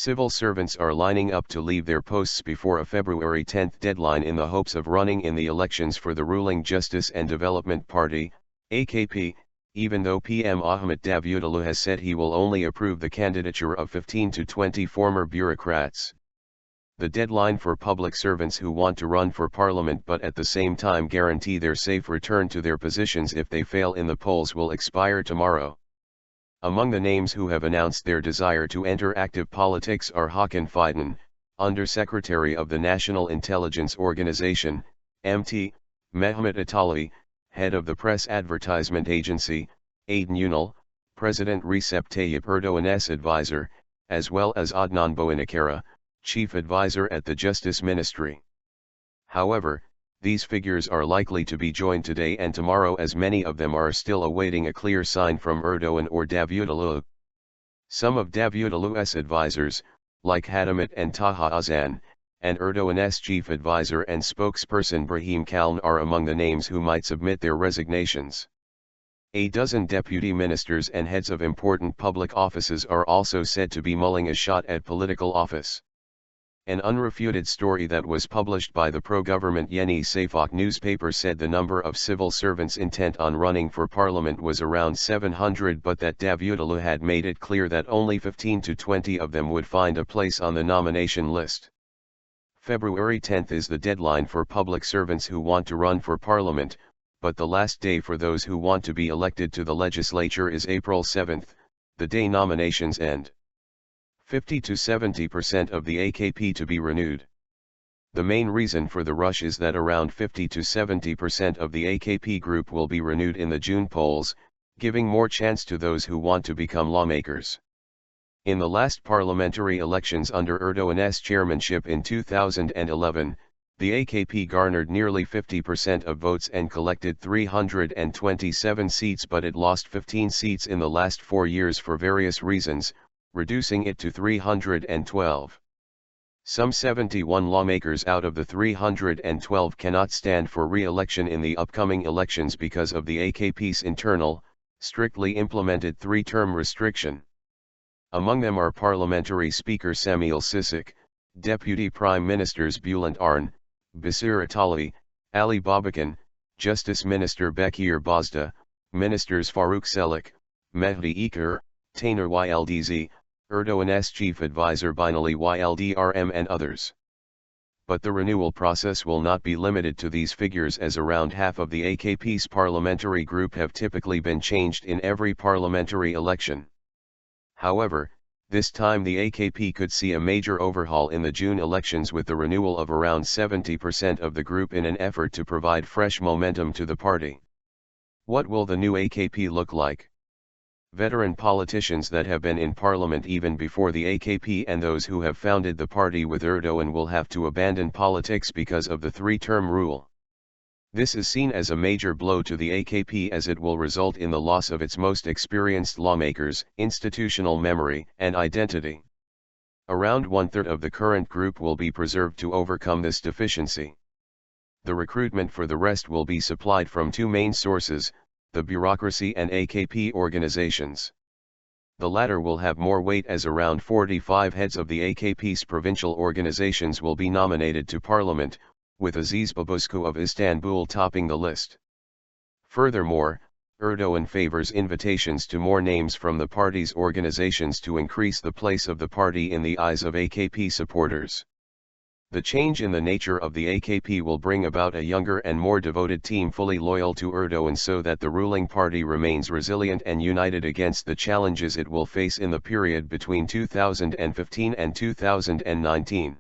Civil servants are lining up to leave their posts before a February 10 deadline in the hopes of running in the elections for the ruling Justice and Development Party, AKP, even though PM Ahmet Davutoğlu has said he will only approve the candidature of 15 to 20 former bureaucrats. The deadline for public servants who want to run for parliament but at the same time guarantee their safe return to their positions if they fail in the polls will expire tomorrow. Among the names who have announced their desire to enter active politics are Hakan Fidan, Undersecretary of the National Intelligence Organization, MT, Mehmet Atalay, Head of the Press Advertisement Agency, Aydın Ünal, President Recep Tayyip Erdoğan's advisor, as well as Adnan Boynukara, Chief Advisor at the Justice Ministry. However, these figures are likely to be joined today and tomorrow as many of them are still awaiting a clear sign from Erdoğan or Davutoğlu. Some of Davutoğlu's advisors, like Hatem and Taha Özhan, and Erdoğan's chief advisor and spokesperson İbrahim Kalın are among the names who might submit their resignations. A dozen deputy ministers and heads of important public offices are also said to be mulling a shot at political office. An unrefuted story that was published by the pro-government Yeni Şafak newspaper said the number of civil servants intent on running for parliament was around 700 but that Davutoğlu had made it clear that only 15 to 20 of them would find a place on the nomination list. February 10 is the deadline for public servants who want to run for parliament, but the last day for those who want to be elected to the legislature is April 7, the day nominations end. 50 to 70% of the AKP to be renewed. The main reason for the rush is that around 50 to 70% of the AKP group will be renewed in the June polls, giving more chance to those who want to become lawmakers. In the last parliamentary elections under Erdoğan's chairmanship in 2011, the AKP garnered nearly 50% of votes and collected 327 seats, but it lost 15 seats in the last 4 years for various reasons, reducing it to 312. Some 71 lawmakers out of the 312 cannot stand for re-election in the upcoming elections because of the AKP's internal, strictly implemented 3-term restriction. Among them are Parliamentary Speaker Samuel Sisek, Deputy Prime Ministers Bülent Arın, Basir Atalay, Ali Babacan, Justice Minister Bekir Bozdağ, Ministers Faruk Çelik, Mehdi Eker, Taner Yıldız, Erdoğan's chief advisor Binali Yıldırım and others. But the renewal process will not be limited to these figures, as around half of the AKP's parliamentary group have typically been changed in every parliamentary election. However, this time the AKP could see a major overhaul in the June elections with the renewal of around 70% of the group in an effort to provide fresh momentum to the party. What will the new AKP look like? Veteran politicians that have been in parliament even before the AKP and those who have founded the party with Erdoğan will have to abandon politics because of the 3-term rule. This is seen as a major blow to the AKP, as it will result in the loss of its most experienced lawmakers, institutional memory, and identity. Around 1/3 of the current group will be preserved to overcome this deficiency. The recruitment for the rest will be supplied from 2 main sources, the bureaucracy and AKP organizations. The latter will have more weight, as around 45 heads of the AKP's provincial organizations will be nominated to parliament, with Aziz Babuscu of Istanbul topping the list. Furthermore, Erdoğan favors invitations to more names from the party's organizations to increase the place of the party in the eyes of AKP supporters. The change in the nature of the AKP will bring about a younger and more devoted team fully loyal to Erdoğan, so that the ruling party remains resilient and united against the challenges it will face in the period between 2015 and 2019.